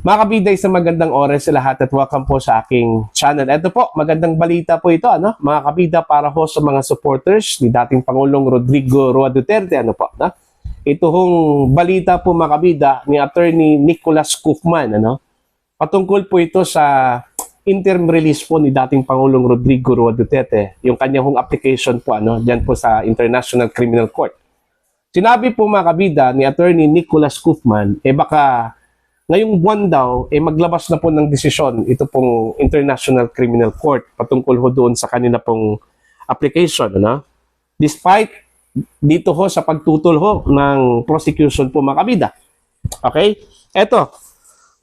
Mga kabiday, sa magandang oras sa lahat at welcome po sa aking channel. Ito po, magandang balita po ito, mga kabida, para ho sa mga supporters ni dating Pangulong Rodrigo Roa Duterte. Ito hong balita po, mga kabida, ni Attorney Nicholas Guzman. Patungkol po ito sa interim release po ni dating Pangulong Rodrigo Roa Duterte, yung kanyang hong application po, dyan po sa International Criminal Court. Sinabi po, mga kabida, ni Attorney Nicholas Guzman, baka ngayong buwan daw, maglabas na po ng desisyon ito pong International Criminal Court patungkol ho doon sa kanila pong application. Despite dito ho sa pagtutol ho ng prosecution po, mga kabida. Okay? Eto,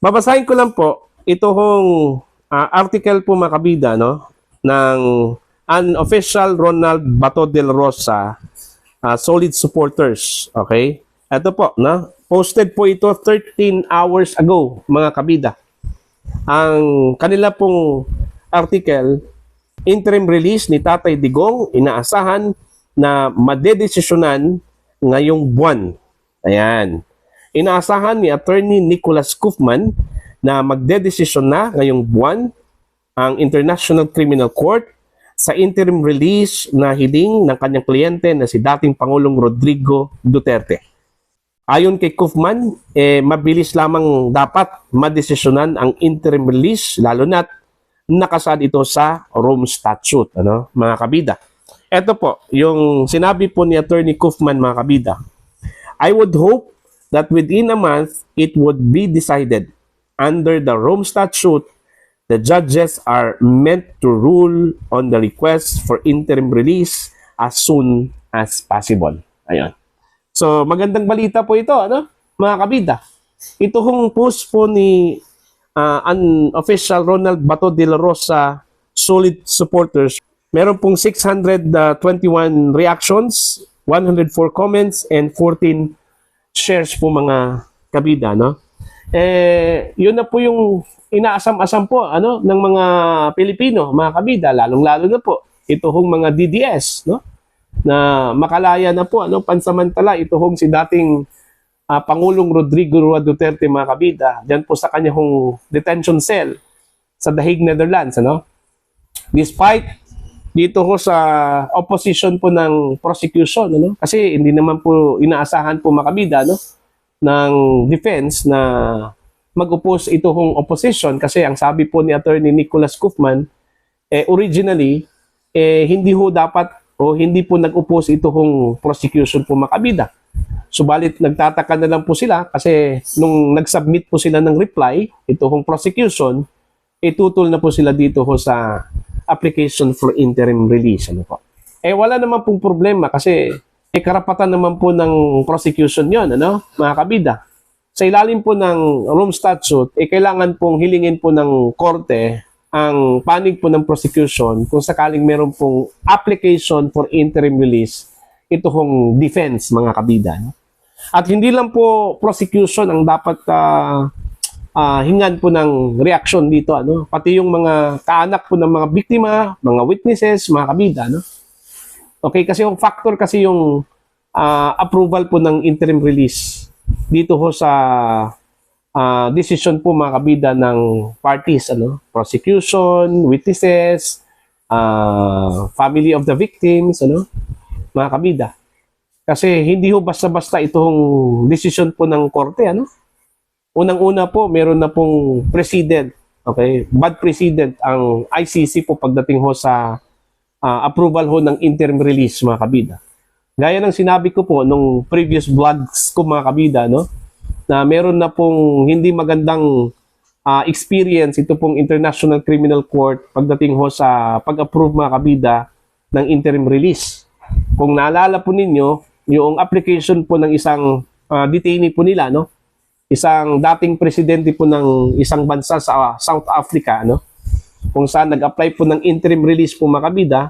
babasahin ko lang po ito hong article po, mga kabida, ng unofficial Ronald Bato del Rosa solid supporters. Okay? Ito po, posted po ito 13 hours ago, mga kabida. Ang kanila pong article, interim release ni Tatay Digong, inaasahan na madedesisyonan ngayong buwan. Ayan. Inaasahan ni Attorney Nicholas Guzman na magdedesisyon na ngayong buwan ang International Criminal Court sa interim release na hiling ng kanyang kliyente na si dating Pangulong Rodrigo Duterte. Ayon kay Guzman, mabilis lamang dapat madesisyonan ang interim release, lalo na't nakasad ito sa Rome Statute, mga kabida. Ito po, yung sinabi po ni Attorney Guzman, mga kabida. I would hope that within a month, it would be decided. Under the Rome Statute, the judges are meant to rule on the request for interim release as soon as possible. Ayun. So, magandang balita po ito, mga kabida. Ito hong post po ni unofficial Ronald Bato de la Rosa solid supporters. Meron pong 621 reactions, 104 comments, and 14 shares po, mga kabida. Yun na po yung inaasam-asam po ng mga Pilipino, mga kabida, lalong-lalo na po ito hong mga DDS, na makalaya na po, pansamantala ito hong si dating Pangulong Rodrigo Roa Duterte, mga kabida, dyan po sa kanyang detention cell sa The Hague, Netherlands. Despite dito ho sa opposition po ng prosecution, kasi hindi naman po inaasahan po, mga kabida, ng defense na mag-oppose ito hong opposition, kasi ang sabi po ni Attorney Nicholas Guzman, originally, hindi ho dapat o hindi po nag-oppose ito hong prosecution po, mga kabida. Subalit nagtataka na lang po sila kasi nung nag-submit po sila ng reply, ito hong prosecution, itutol na po sila dito ho sa application for interim release. Wala naman pong problema kasi karapatan naman po ng prosecution yon, mga kabida. Sa ilalim po ng Rome Statute, kailangan pong hilingin po ng korte ang panig po ng prosecution kung sakaling meron pong application for interim release, ito hong defense, mga kabida. At hindi lang po prosecution ang dapat hingan po ng reaction dito, pati yung mga kaanak po ng mga biktima, mga witnesses, mga kabida. Okay, kasi yung factor kasi yung approval po ng interim release dito ho sa decision po, mga kabida, ng parties, prosecution, witnesses, family of the victims, mga kabida. Kasi hindi ho basta-basta itong decision po ng korte, Unang-una po, meron na pong precedent, okay? Bad precedent ang ICC po pagdating ho sa approval ho ng interim release, mga kabida. Gaya ng sinabi ko po nung previous vlogs ko, mga kabida, na meron na pong hindi magandang experience ito pong International Criminal Court pagdating ho sa pag-approve, mga kabida, ng interim release. Kung naalala po ninyo, yung application po ng isang detainee po nila, isang dating presidente po ng isang bansa sa South Africa, kung saan nag-apply po ng interim release po, mga kabida,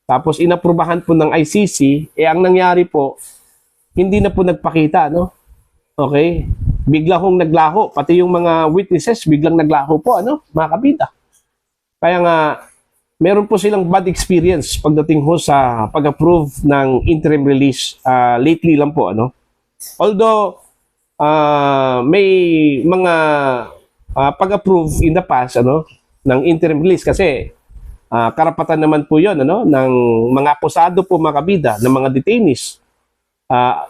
tapos inaprubahan po ng ICC, ang nangyari po, hindi na po nagpakita, Okay? Bigla hong naglaho. Pati yung mga witnesses, biglang naglaho po, mga kabida. Kaya nga, meron po silang bad experience pagdating ho sa pag-approve ng interim release lately lang po, Although, may mga pag-approve in the past ng interim release kasi karapatan naman po 'yon ng mga akusado po mga kabida, ng mga detainees.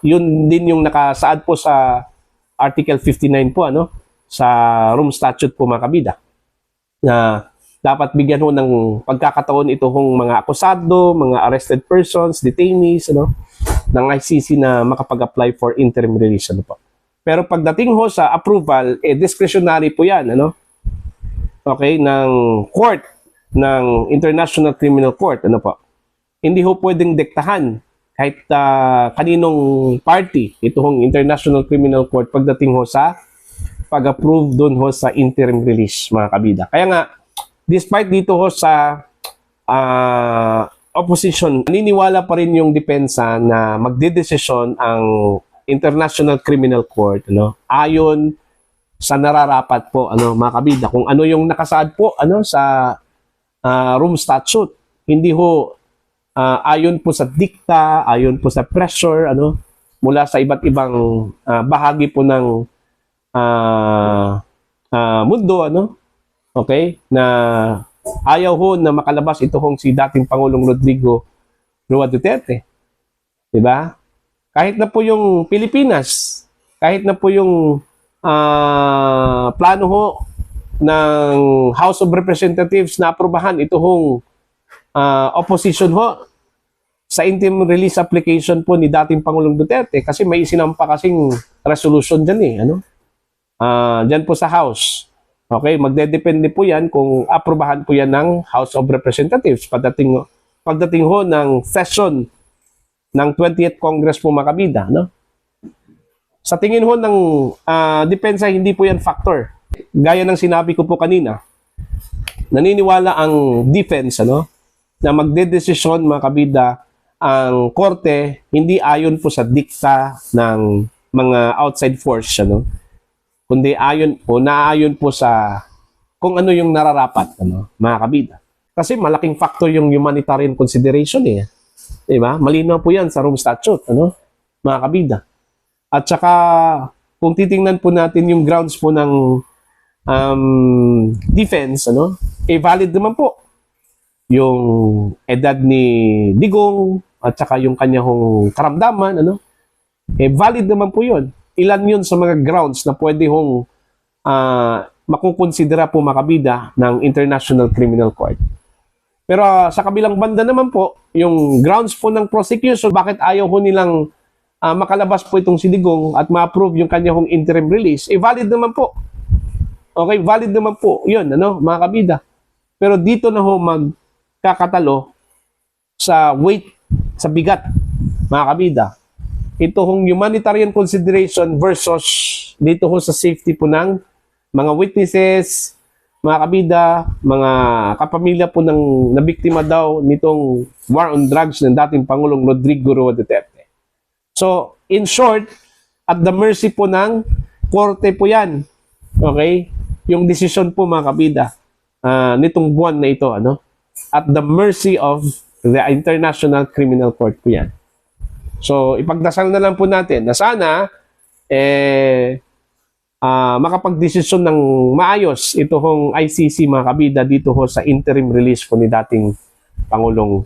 Yun din yung nakasaad po sa Article 59 po sa Rome Statute po mga kabida. Na dapat bigyan ho ng pagkakataon ito hong mga akusado, mga arrested persons, detainees ng ICC na makapag-apply for interim release po. Pero pagdating ho sa approval, discretionary po 'yan Okay, ng court, ng International Criminal Court po. Hindi ho pwedeng diktahan kahit kaninong party ito hong International Criminal Court pagdating ho sa pag-approve doon ho sa interim release mga kabida. Kaya nga despite dito ho sa opposition, naniniwala pa rin yung depensa na magdedesisyon ang International Criminal Court ayon sa nararapat po mga kabida, kung ano yung nakasaad po sa Rome Statute. Hindi ho ayon po sa dikta, ayon po sa pressure mula sa iba't ibang bahagi po ng mundo okay, na ayaw ho na makalabas ito hong si dating Pangulong Rodrigo Roa Duterte. 'Di ba? Kahit na po yung Pilipinas, kahit na po yung plano ho ng House of Representatives na aprobahan ito hong opposition ho sa interim release application po ni dating Pangulong Duterte kasi may isinampa kasing resolution dyan dyan po sa House. Okay, magdedepende po yan kung aprobahan po yan ng House of Representatives pagdating ho ng session ng 20th Congress po mga kabida. Sa tingin ho ng depensa, hindi po yan factor. Gaya ng sinabi ko po kanina, naniniwala ang defense na magdedesisyon mga kabida ang korte hindi ayon po sa dikta ng mga outside force kundi naayon po sa kung ano yung nararapat mga kabida. Kasi malaking factor yung humanitarian consideration diba? Malinaw po yan sa Rome Statute mga kabida. At saka kung titingnan po natin yung grounds po ng defense valid naman po yung edad ni Digong at saka yung kanyang karamdaman valid naman po yun. Ilan yun sa mga grounds na pwede hong makukonsidera po makabida ng International Criminal Court. Pero sa kabilang banda naman po, yung grounds po ng prosecution, bakit ayaw ho nilang makalabas po itong si Digong at ma-approve yung kanyang interim release, valid naman po. Okay, valid naman po yun, mga kabida. Pero dito na ho magkakatalo sa weight, sa bigat, mga kabida. Ito hong humanitarian consideration versus dito ho sa safety po ng mga witnesses, mga kabida, mga kapamilya po ng nabiktima daw nitong war on drugs ng dating Pangulong Rodrigo Roa Duterte. So, in short, at the mercy po ng korte po yan. Okay? Yung decision po mga kabida nitong buwan na ito, at the mercy of the International Criminal Court po yan. So, ipagdasal na lang po natin na sana makapag-desisyon ng maayos ito hong ICC mga kabida dito ho sa interim release po ni dating Pangulong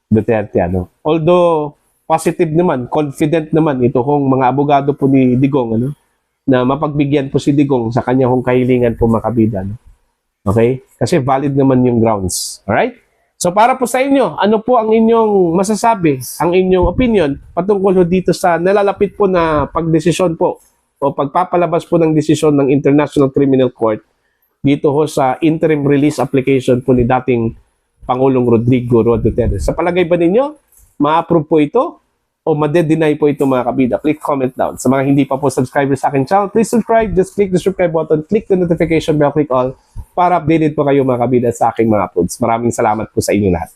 Duterte. Although, positive naman, confident naman ito hong mga abogado po ni Digong na mapagbigyan po si Digong sa kanya hong kahilingan po mga kabida. Okay? Kasi valid naman yung grounds. Alright? So para po sa inyo, ano po ang inyong masasabi, ang inyong opinion patungkol dito sa nalalapit po na pagdesisyon po o pagpapalabas po ng desisyon ng International Criminal Court dito ho sa interim release application po ni dating Pangulong Rodrigo Roa Duterte. Sa palagay ba ninyo, ma-approve po ito o ma-deny po ito mga kabida? Click comment down. Sa mga hindi pa po subscribers sa akin channel, please subscribe. Just click the subscribe button, click the notification bell, click all para updated po kayo mga kabida sa aking mga uploads. Maraming salamat po sa inyo lahat.